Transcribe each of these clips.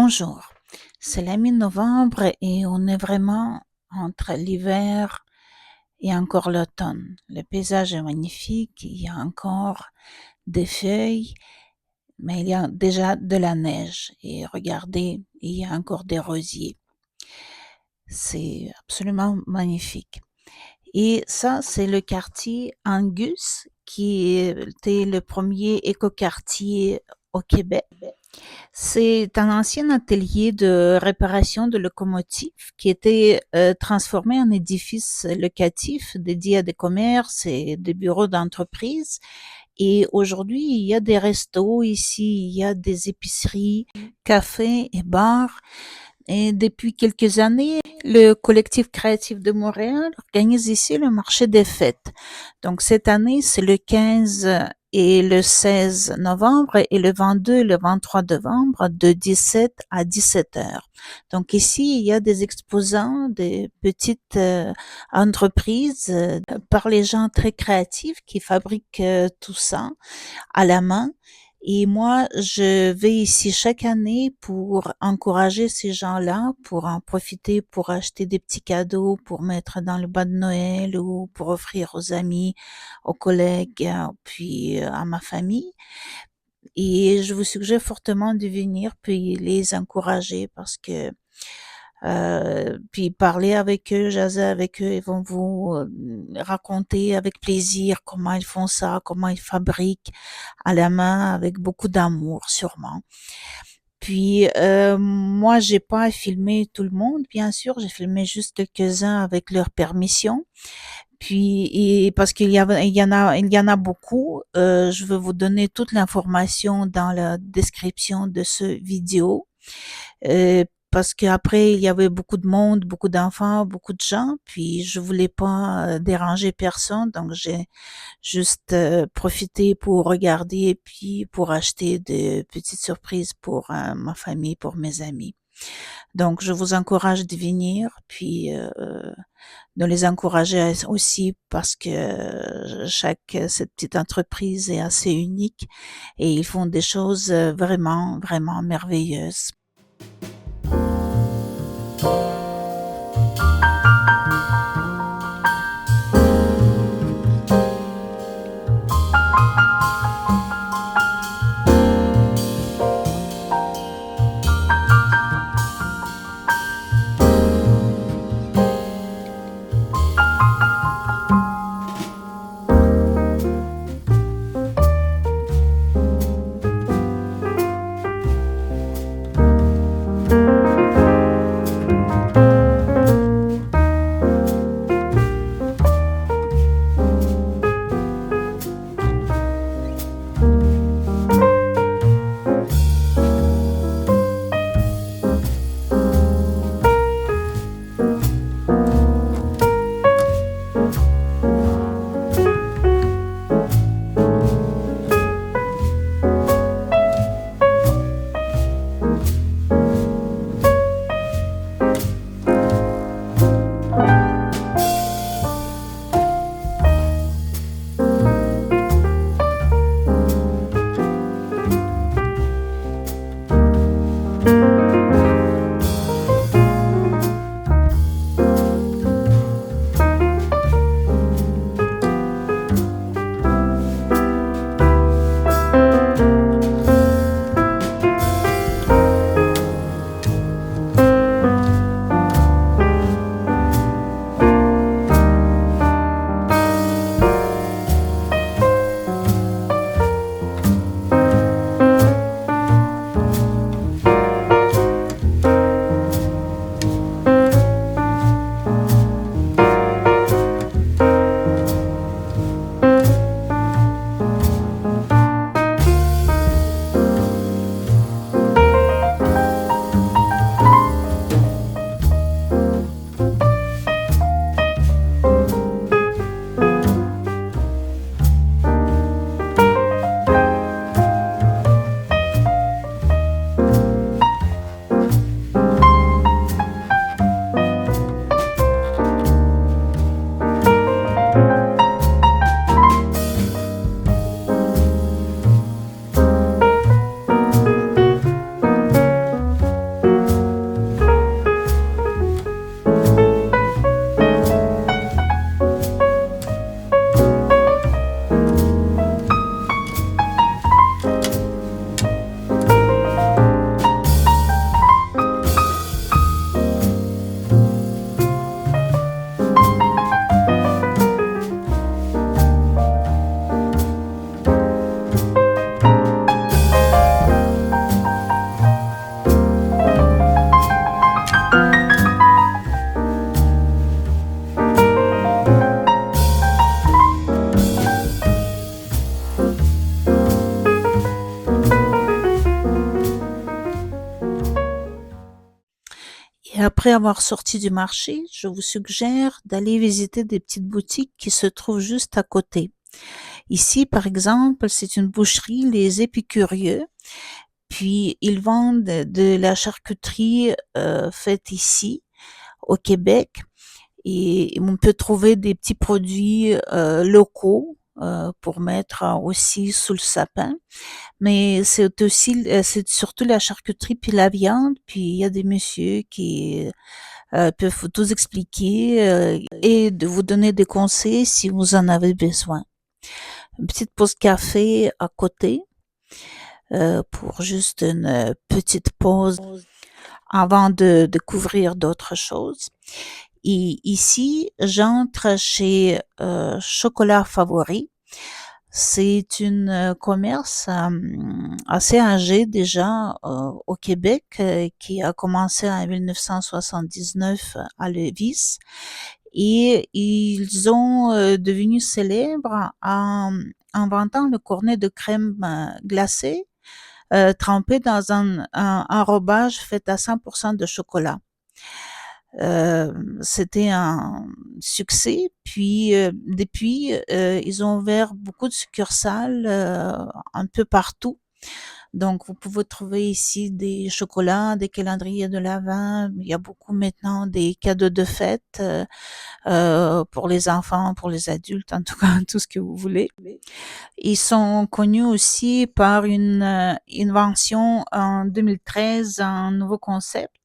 Bonjour, c'est la mi-novembre et on est vraiment entre l'hiver et encore l'automne. Le paysage est magnifique, il y a encore des feuilles, mais il y a déjà de la neige. Et regardez, il y a encore des rosiers. C'est absolument magnifique. Et ça, c'est le quartier Angus, qui était le premier écoquartier au Québec. C'est un ancien atelier de réparation de locomotives qui était transformé en édifice locatif dédié à des commerces et des bureaux d'entreprise. Et aujourd'hui, il y a des restos ici, il y a des épiceries, cafés et bars. Et depuis quelques années, le collectif créatif de Montréal organise ici le marché des fêtes. Donc cette année, c'est le 15 et le 16 novembre et le 22 et le 23 novembre de 17 à 17 heures. Donc ici, il y a des exposants, des petites entreprises par les gens très créatifs qui fabriquent tout ça à la main. Et moi, je vais ici chaque année pour encourager ces gens-là, pour en profiter, pour acheter des petits cadeaux, pour mettre dans le bas de Noël ou pour offrir aux amis, aux collègues, puis à ma famille. Et je vous suggère fortement de venir puis les encourager parce que puis parler avec eux, jaser avec eux, ils vont vous raconter avec plaisir comment ils font ça, comment ils fabriquent à la main avec beaucoup d'amour sûrement. Puis moi, j'ai pas filmé tout le monde, bien sûr, j'ai filmé juste quelques-uns avec leur permission. Puis et parce il y en a beaucoup, je vais vous donner toute l'information dans la description de ce vidéo. Parce qu'après, il y avait beaucoup de monde, beaucoup d'enfants, beaucoup de gens, puis je voulais pas déranger personne, donc j'ai juste profité pour regarder et puis pour acheter des petites surprises pour ma famille, pour mes amis. Donc, je vous encourage de venir, puis de les encourager aussi parce que cette petite entreprise est assez unique et ils font des choses vraiment, vraiment merveilleuses. Et après avoir sorti du marché, je vous suggère d'aller visiter des petites boutiques qui se trouvent juste à côté. Ici, par exemple, c'est une boucherie, les Épicurieux, puis ils vendent de la charcuterie faite ici, au Québec, et on peut trouver des petits produits locaux pour mettre aussi sous le sapin. Mais c'est aussi, c'est surtout la charcuterie puis la viande, puis il y a des messieurs qui peuvent vous tout expliquer et de vous donner des conseils si vous en avez besoin. Une petite pause café à côté pour juste une petite pause avant de découvrir d'autres choses. Et ici, j'entre chez Chocolat Favori. C'est une commerce assez âgé déjà au Québec qui a commencé en 1979 à Lévis et ils ont devenu célèbres en inventant le cornet de crème glacée trempé dans un enrobage fait à 100% de chocolat. C'était un succès. Puis depuis, ils ont ouvert beaucoup de succursales un peu partout. Donc, vous pouvez trouver ici des chocolats, des calendriers de l'Avent. Il y a beaucoup maintenant des cadeaux de fête pour les enfants, pour les adultes, en tout cas, tout ce que vous voulez. Ils sont connus aussi par une invention en 2013, un nouveau concept.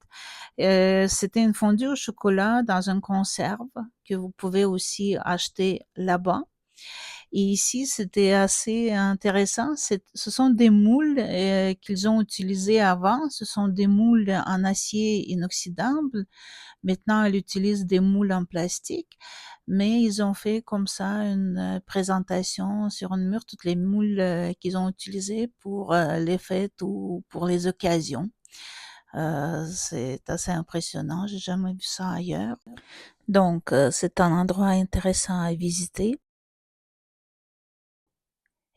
C'était une fondue au chocolat dans une conserve que vous pouvez aussi acheter là-bas. Et ici, c'était assez intéressant. Ce sont des moules qu'ils ont utilisés avant. Ce sont des moules en acier inoxydable. Maintenant, ils utilisent des moules en plastique. Mais ils ont fait comme ça une présentation sur une mur, toutes les moules qu'ils ont utilisées pour les fêtes ou pour les occasions. C'est assez impressionnant. J'ai jamais vu ça ailleurs. Donc, c'est un endroit intéressant à visiter.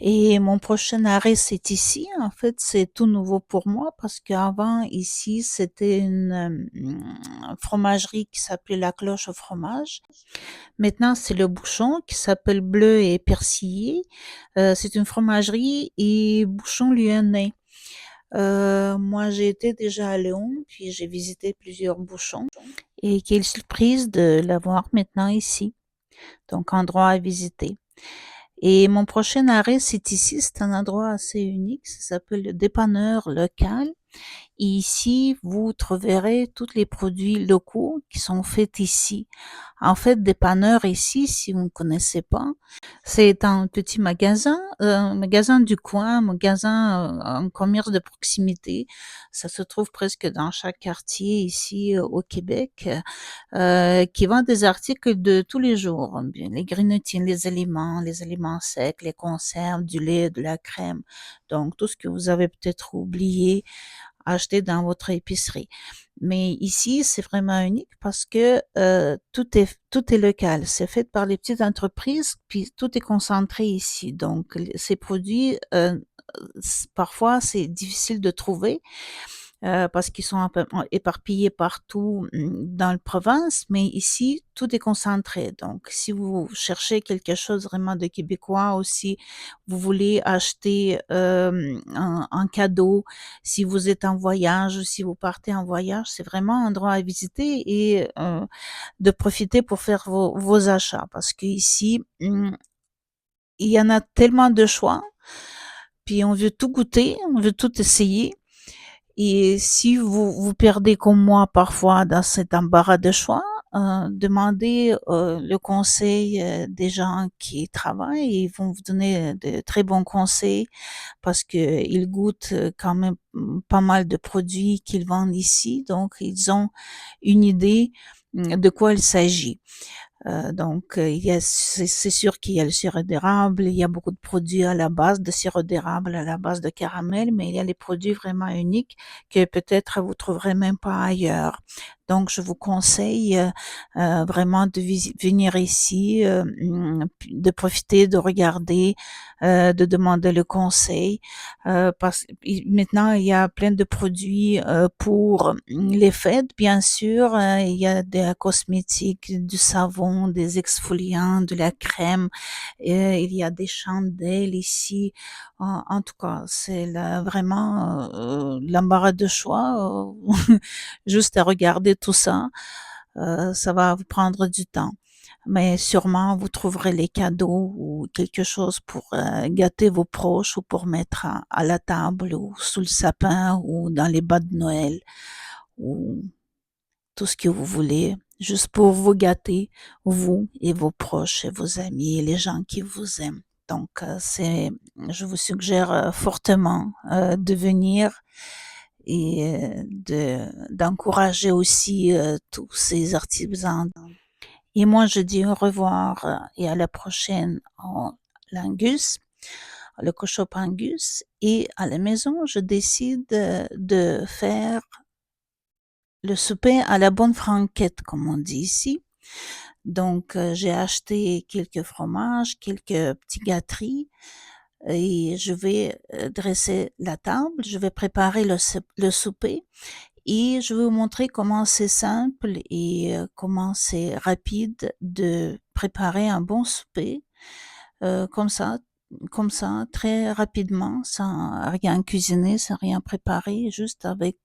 Et mon prochain arrêt, c'est ici. En fait, c'est tout nouveau pour moi parce qu'avant, ici, c'était une fromagerie qui s'appelait La Cloche au fromage. Maintenant, c'est le Bouchon qui s'appelle Bleu et Persillé. C'est une fromagerie et Bouchon lyonnais. Moi, j'ai été déjà à Léon, puis j'ai visité plusieurs bouchons. Et quelle surprise de l'avoir maintenant ici. Donc, endroit à visiter. Et mon prochain arrêt, c'est ici. C'est un endroit assez unique. Ça s'appelle le dépanneur local. Et ici, vous trouverez tous les produits locaux qui sont faits ici. En fait, dépanneur ici, si vous ne connaissez pas, c'est un petit magasin, un magasin du coin, un magasin, un commerce de proximité. Ça se trouve presque dans chaque quartier ici au Québec, qui vend des articles de tous les jours. Bien, les grignotiers, les aliments secs, les conserves, du lait, de la crème. Donc, tout ce que vous avez peut-être oublié acheter dans votre épicerie. Mais ici, c'est vraiment unique parce que tout est local. C'est fait par les petites entreprises, puis tout est concentré ici. Donc, ces produits, parfois, c'est difficile de trouver parce qu'ils sont un peu éparpillés partout dans la province, mais ici, tout est concentré. Donc, si vous cherchez quelque chose vraiment de québécois aussi, vous voulez acheter un cadeau, si vous êtes en voyage ou si vous partez en voyage, c'est vraiment un endroit à visiter et de profiter pour faire vos achats parce qu'ici, il y en a tellement de choix, puis on veut tout goûter, on veut tout essayer. Et si vous perdez comme moi parfois dans cet embarras de choix, demandez le conseil des gens qui travaillent. Ils vont vous donner de très bons conseils parce qu'ils goûtent quand même pas mal de produits qu'ils vendent ici. Donc, ils ont une idée de quoi il s'agit. Donc, c'est sûr qu'il y a le sirop d'érable, il y a beaucoup de produits à la base de sirop d'érable, à la base de caramel, mais il y a les produits vraiment uniques que peut-être vous trouverez même pas ailleurs. Donc, je vous conseille vraiment de venir ici, de profiter, de regarder, de demander le conseil. Maintenant, il y a plein de produits pour les fêtes, bien sûr. Il y a des cosmétiques, du savon, des exfoliants, de la crème. Il y a des chandelles ici. En tout cas, c'est vraiment l'embarras de choix. Juste à regarder tout ça, ça va vous prendre du temps. Mais sûrement, vous trouverez les cadeaux ou quelque chose pour gâter vos proches ou pour mettre à la table ou sous le sapin ou dans les bas de Noël ou tout ce que vous voulez, juste pour vous gâter, vous et vos proches et vos amis et les gens qui vous aiment. Donc, je vous suggère fortement de venir et d'encourager aussi tous ces artisans. Et moi, je dis au revoir et à la prochaine en l'Angus, le Cochop Angus. Et à la maison, je décide de faire le souper à la bonne franquette, comme on dit ici. Donc, j'ai acheté quelques fromages, quelques petits gâteries et je vais dresser la table, je vais préparer le souper et je vais vous montrer comment c'est simple et comment c'est rapide de préparer un bon souper comme ça, très rapidement, sans rien cuisiner, sans rien préparer, juste avec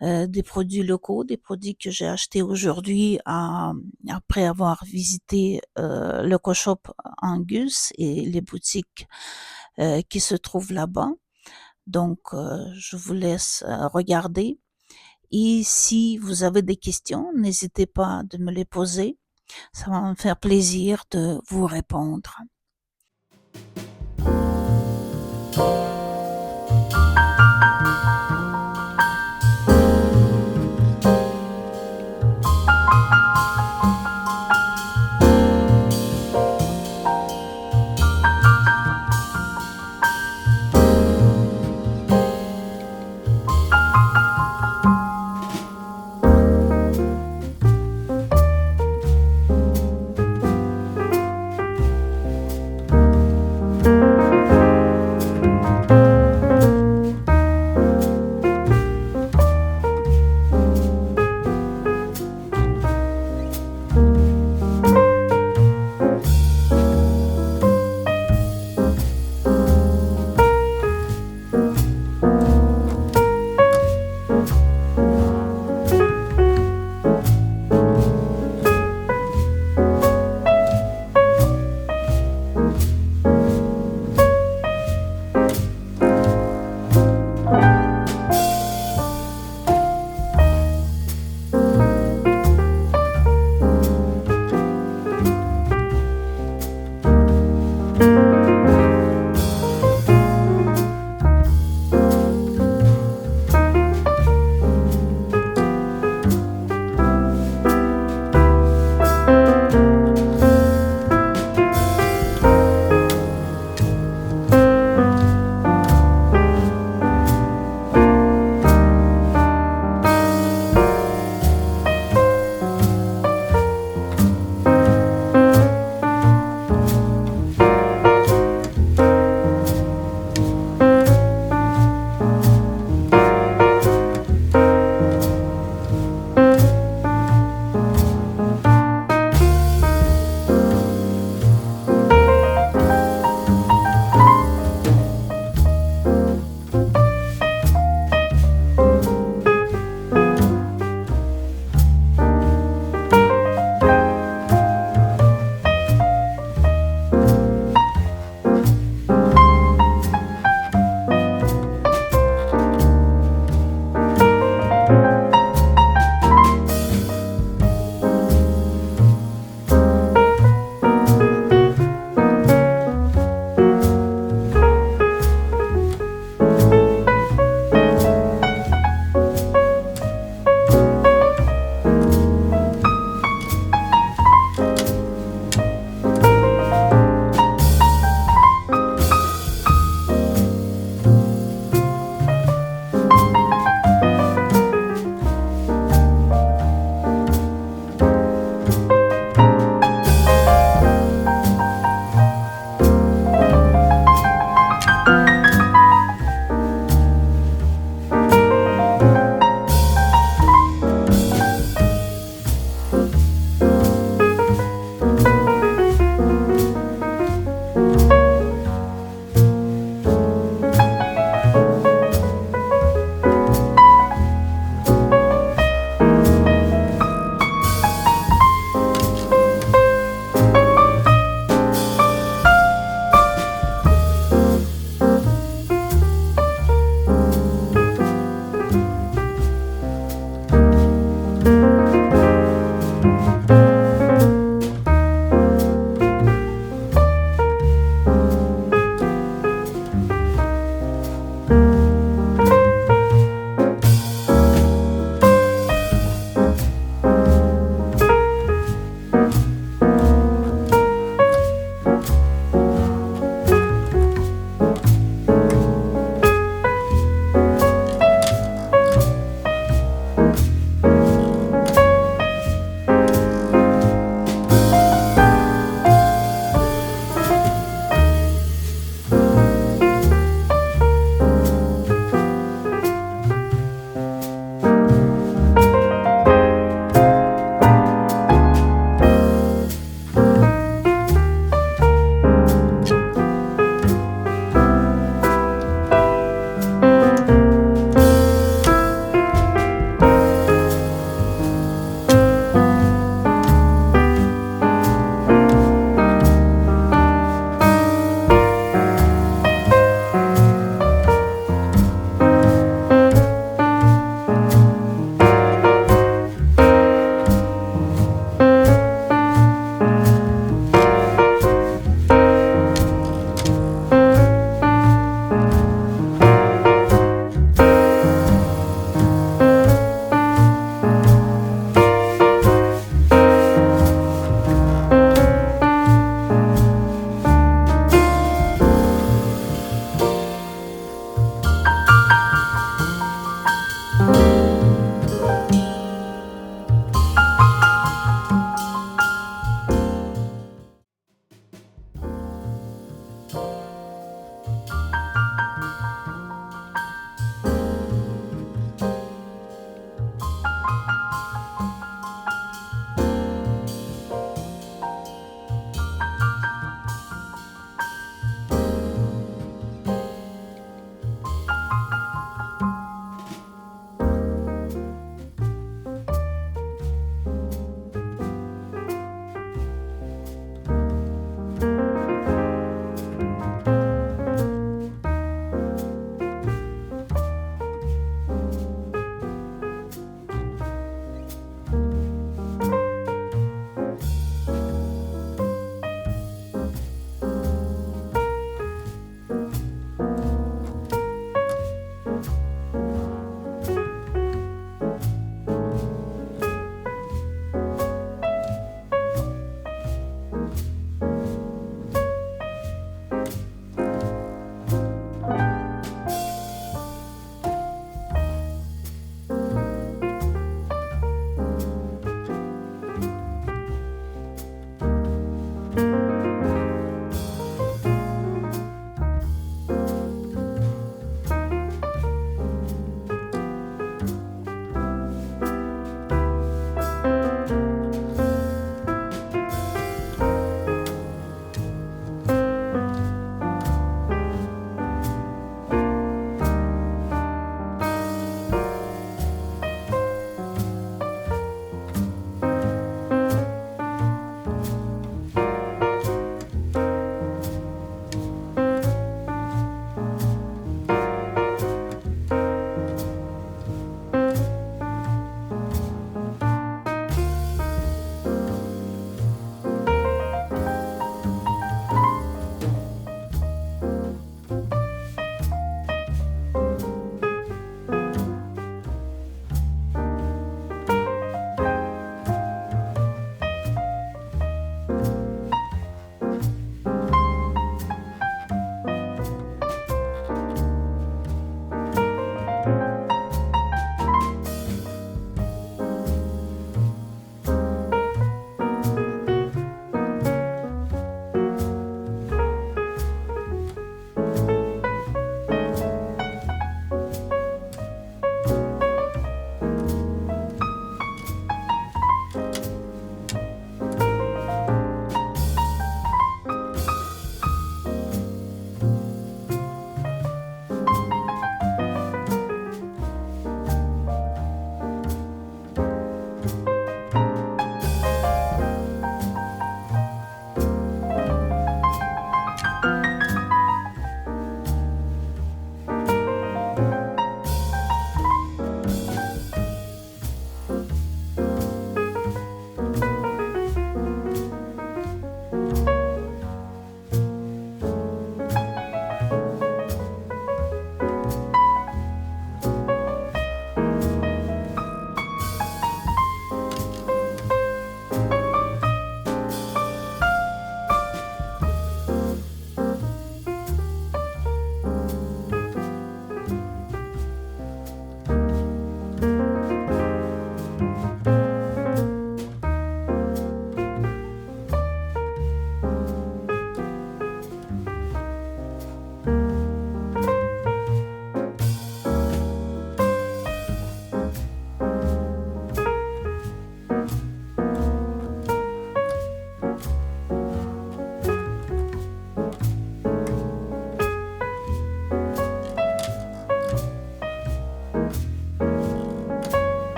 des produits locaux, des produits que j'ai achetés aujourd'hui après avoir visité le Co-shop Angus et les boutiques qui se trouvent là-bas. Donc, je vous laisse regarder. Et si vous avez des questions, n'hésitez pas de me les poser. Ça va me faire plaisir de vous répondre.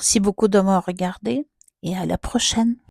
Merci beaucoup de m'avoir regardé et à la prochaine.